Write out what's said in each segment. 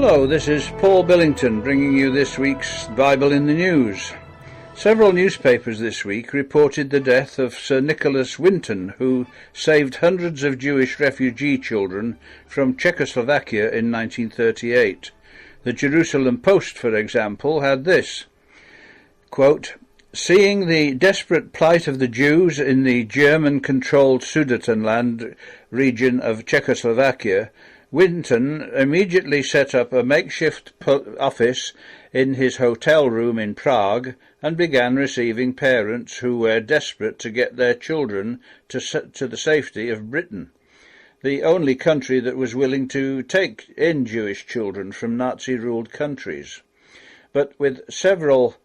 Hello, this is Paul Billington bringing you this week's Bible in the News. Several newspapers this week reported the death of Sir Nicholas Winton, who saved hundreds of Jewish refugee children from Czechoslovakia in 1938. The Jerusalem Post, for example, had this, quote, "Seeing the desperate plight of the Jews in the German-controlled Sudetenland region of Czechoslovakia, Winton immediately set up a makeshift office in his hotel room in Prague and began receiving parents who were desperate to get their children to the safety of Britain, the only country that was willing to take in Jewish children from Nazi-ruled countries. But with several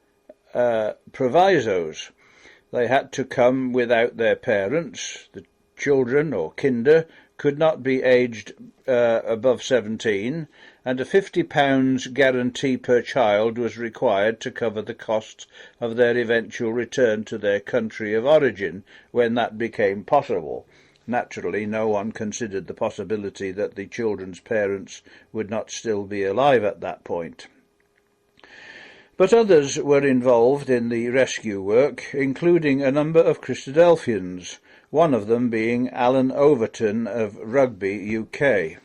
provisos. They had to come without their parents. The children, or kinder, could not be aged above 17, and a £50 guarantee per child was required to cover the costs of their eventual return to their country of origin when that became possible. Naturally, no one considered the possibility that the children's parents would not still be alive at that point. But others were involved in the rescue work, including a number of Christadelphians, one of them being Alan Overton of Rugby, UK.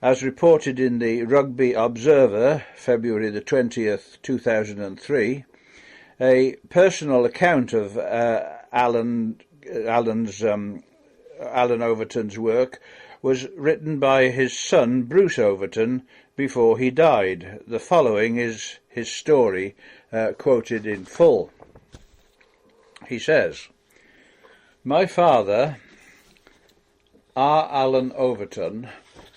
As reported in the Rugby Observer, February the 20th, 2003, a personal account of Alan Overton's work was written by his son Bruce Overton before he died. The following is his story, quoted in full. He says, "My father, R. Alan Overton,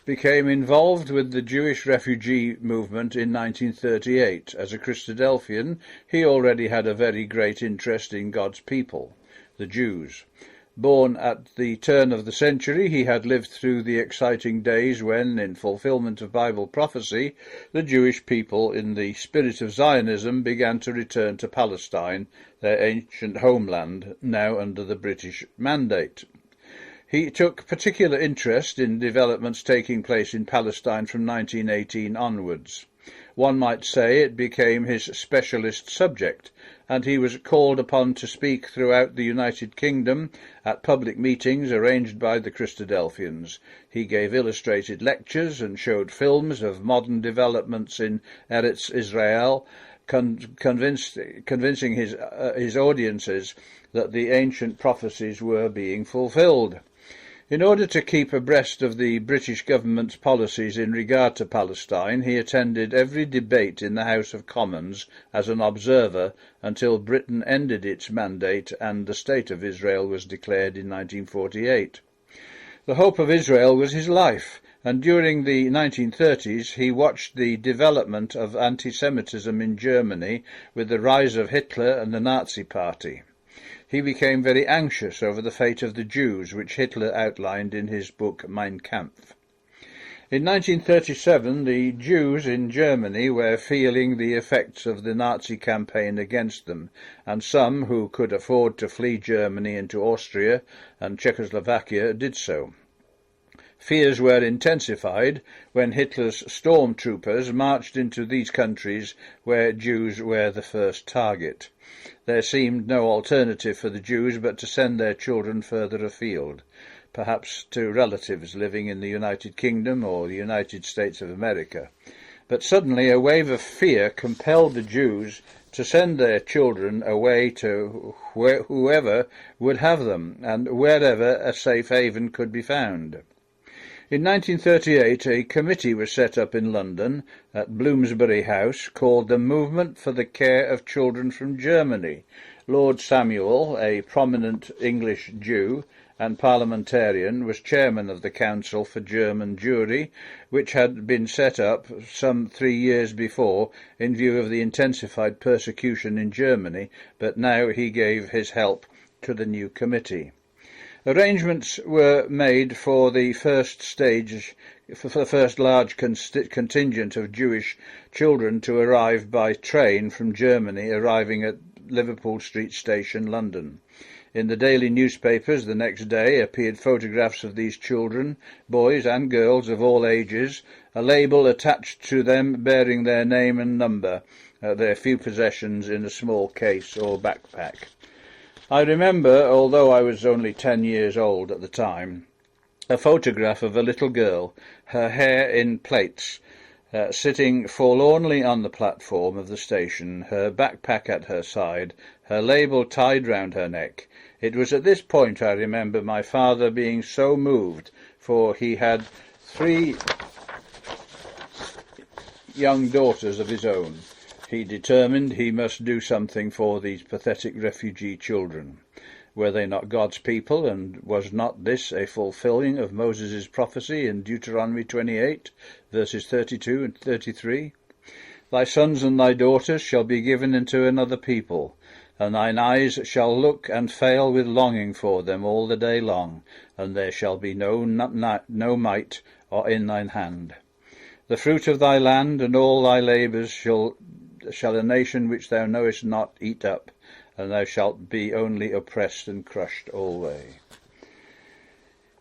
became involved with the Jewish refugee movement in 1938. As a Christadelphian, he already had a very great interest in God's people, the Jews. Born at the turn of the century, he had lived through the exciting days when, in fulfillment of Bible prophecy, the Jewish people, in the spirit of Zionism, began to return to Palestine, their ancient homeland, now under the British mandate. He took particular interest in developments taking place in Palestine from 1918 onwards. One might say it became his specialist subject, and he was called upon to speak throughout the United Kingdom at public meetings arranged by the Christadelphians. He gave illustrated lectures and showed films of modern developments in Eretz Israel, convincing his audiences that the ancient prophecies were being fulfilled. In order to keep abreast of the British government's policies in regard to Palestine, he attended every debate in the House of Commons as an observer until Britain ended its mandate and the State of Israel was declared in 1948. The hope of Israel was his life, and during the 1930s he watched the development of anti-Semitism in Germany with the rise of Hitler and the Nazi Party. He became very anxious over the fate of the Jews, which Hitler outlined in his book Mein Kampf. In 1937, the Jews in Germany were feeling the effects of the Nazi campaign against them, and some who could afford to flee Germany into Austria and Czechoslovakia did so. Fears were intensified when Hitler's stormtroopers marched into these countries where Jews were the first target. There seemed no alternative for the Jews but to send their children further afield, perhaps to relatives living in the United Kingdom or the United States of America. But suddenly a wave of fear compelled the Jews to send their children away to whoever would have them, and wherever a safe haven could be found. In 1938, a committee was set up in London at Bloomsbury House called the Movement for the Care of Children from Germany. Lord Samuel, a prominent English Jew and parliamentarian, was chairman of the Council for German Jewry, which had been set up some 3 years before in view of the intensified persecution in Germany, but now he gave his help to the new committee. Arrangements were made for the first large contingent of Jewish children to arrive by train from Germany, arriving at Liverpool Street Station, London. In the daily newspapers the next day appeared photographs of these children, boys and girls of all ages, a label attached to them bearing their name and number, their few possessions in a small case or backpack. I remember, although I was only 10 years old at the time, a photograph of a little girl, her hair in plaits, sitting forlornly on the platform of the station, her backpack at her side, her label tied round her neck. It was at this point, I remember, my father being so moved, for he had 3 young daughters of his own. He determined he must do something for these pathetic refugee children. Were they not God's people, and was not this a fulfilling of Moses' prophecy in Deuteronomy 28, verses 32 and 33? Thy sons and thy daughters shall be given into another people, and thine eyes shall look and fail with longing for them all the day long, and there shall be no might or in thine hand. The fruit of thy land and all thy labours shall a nation which thou knowest not eat up, and thou shalt be only oppressed and crushed alway.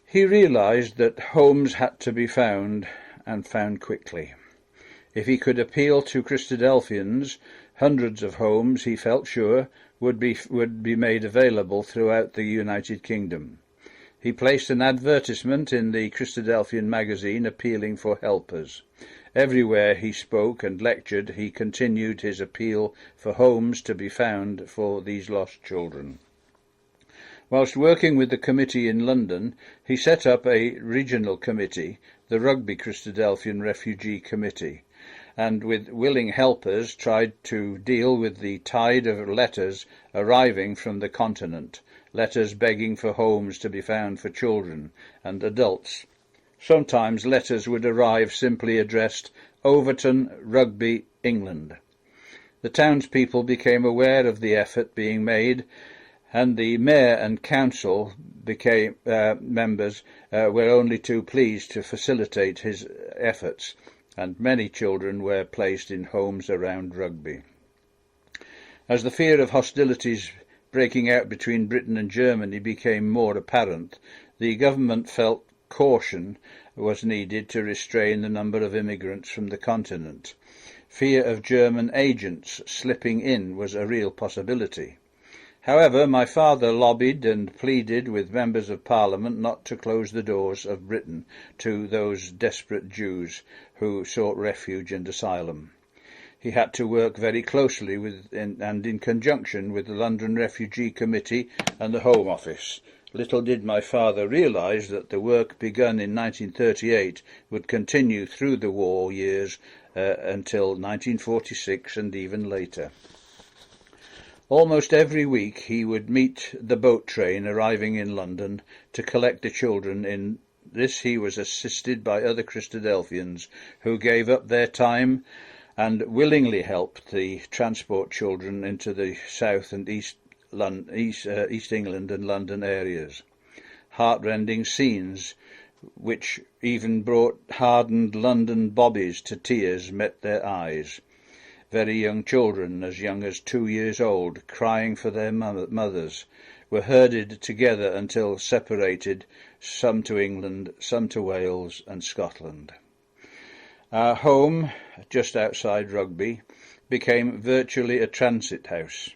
He realized that homes had to be found, and found quickly. If he could appeal to Christadelphians, hundreds of homes, he felt sure, would be made available throughout the United Kingdom. He placed an advertisement in the Christadelphian magazine appealing for helpers. Everywhere he spoke and lectured, he continued his appeal for homes to be found for these lost children. Whilst working with the committee in London, he set up a regional committee, the Rugby Christadelphian Refugee Committee, and with willing helpers tried to deal with the tide of letters arriving from the continent, letters begging for homes to be found for children and adults. Sometimes letters would arrive simply addressed Overton, Rugby, England. The townspeople became aware of the effort being made, and the mayor and council members were only too pleased to facilitate his efforts, and many children were placed in homes around Rugby. As the fear of hostilities breaking out between Britain and Germany became more apparent, the government felt caution was needed to restrain the number of immigrants from the continent. Fear of German agents slipping in was a real possibility. However, my father lobbied and pleaded with members of Parliament not to close the doors of Britain to those desperate Jews who sought refuge and asylum. He had to work very closely and in conjunction with the London Refugee Committee and the Home Office. Little did my father realise that the work begun in 1938 would continue through the war years until 1946 and even later. Almost every week he would meet the boat train arriving in London to collect the children. In this he was assisted by other Christadelphians who gave up their time and willingly helped the transport children into the south and East England and London areas. Heartrending scenes, which even brought hardened London bobbies to tears, met their eyes. Very young children, as young as 2 years old, crying for their mothers, were herded together until separated, some to England, some to Wales and Scotland. Our home, just outside Rugby, became virtually a transit house.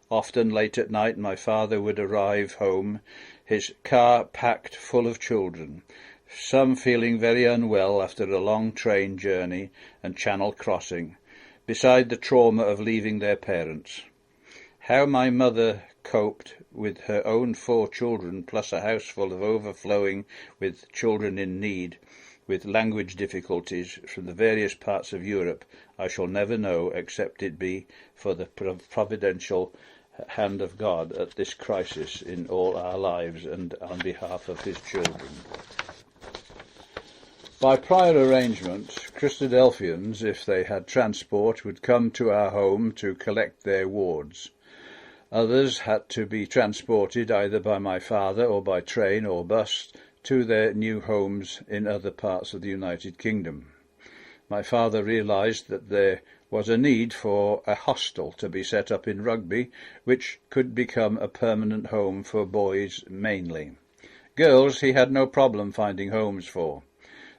Often late at night my father would arrive home, his car packed full of children, some feeling very unwell after a long train journey and channel crossing, beside the trauma of leaving their parents. How my mother coped with her own 4 children, plus a house full of overflowing with children in need, with language difficulties from the various parts of Europe, I shall never know, except it be for the providential hand of God at this crisis in all our lives and on behalf of his children. By prior arrangement, Christadelphians, if they had transport, would come to our home to collect their wards. Others had to be transported either by my father or by train or bus to their new homes in other parts of the United Kingdom. my father realised that there was a need for a hostel to be set up in Rugby, which could become a permanent home for boys mainly. Girls he had no problem finding homes for.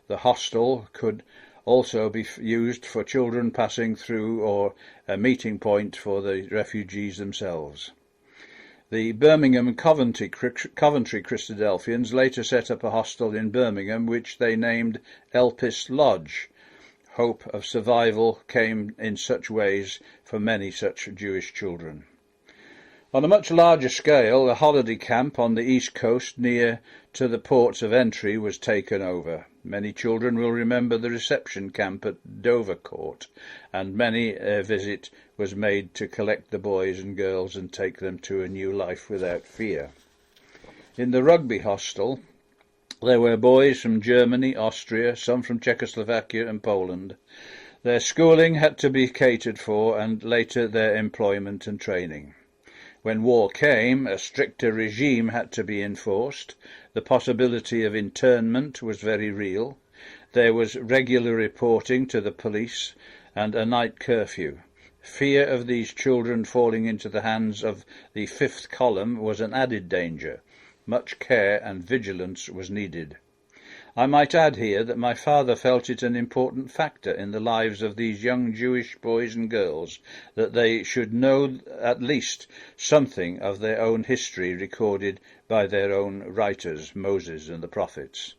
The hostel could also be used for children passing through or a meeting point for the refugees themselves. The Birmingham Coventry Christadelphians later set up a hostel in Birmingham which they named Elpis Lodge. Hope of survival came in such ways for many such Jewish children. On a much larger scale, a holiday camp on the east coast near to the ports of entry was taken over. Many children will remember the reception camp at Dovercourt, and many a visit was made to collect the boys and girls and take them to a new life without fear. In the Rugby hostel, there were boys from Germany, Austria, some from Czechoslovakia and Poland. Their schooling had to be catered for, and later their employment and training. When war came, a stricter regime had to be enforced. The possibility of internment was very real. There was regular reporting to the police and a night curfew. Fear of these children falling into the hands of the fifth column was an added danger. Much care and vigilance was needed. I might add here that my father felt it an important factor in the lives of these young Jewish boys and girls that they should know at least something of their own history recorded by their own writers, Moses and the prophets.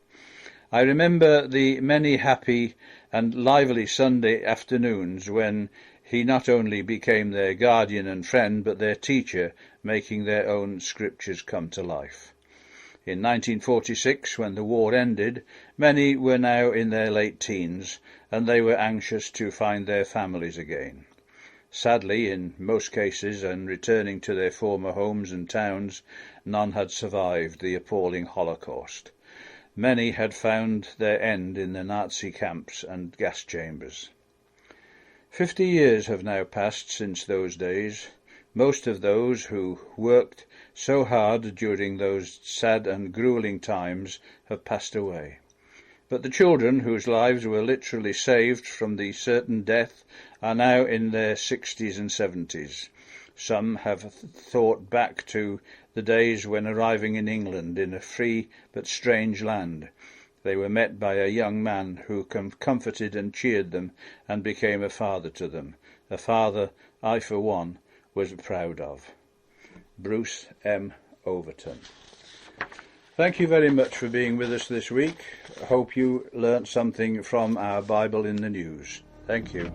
I remember the many happy and lively Sunday afternoons when he not only became their guardian and friend, but their teacher, making their own scriptures come to life. In 1946, when the war ended, many were now in their late teens, and they were anxious to find their families again. Sadly, in most cases, and returning to their former homes and towns, none had survived the appalling Holocaust. Many had found their end in the Nazi camps and gas chambers. 50 years have now passed since those days. Most of those who worked so hard during those sad and gruelling times have passed away. But the children whose lives were literally saved from the certain death are now in their 60s and 70s. Some have thought back to the days when arriving in England in a free but strange land, they were met by a young man who comforted and cheered them and became a father to them, a father I, for one, was proud of. Bruce M. Overton. Thank you very much for being with us this week. I hope you learnt something from our Bible in the News. Thank you.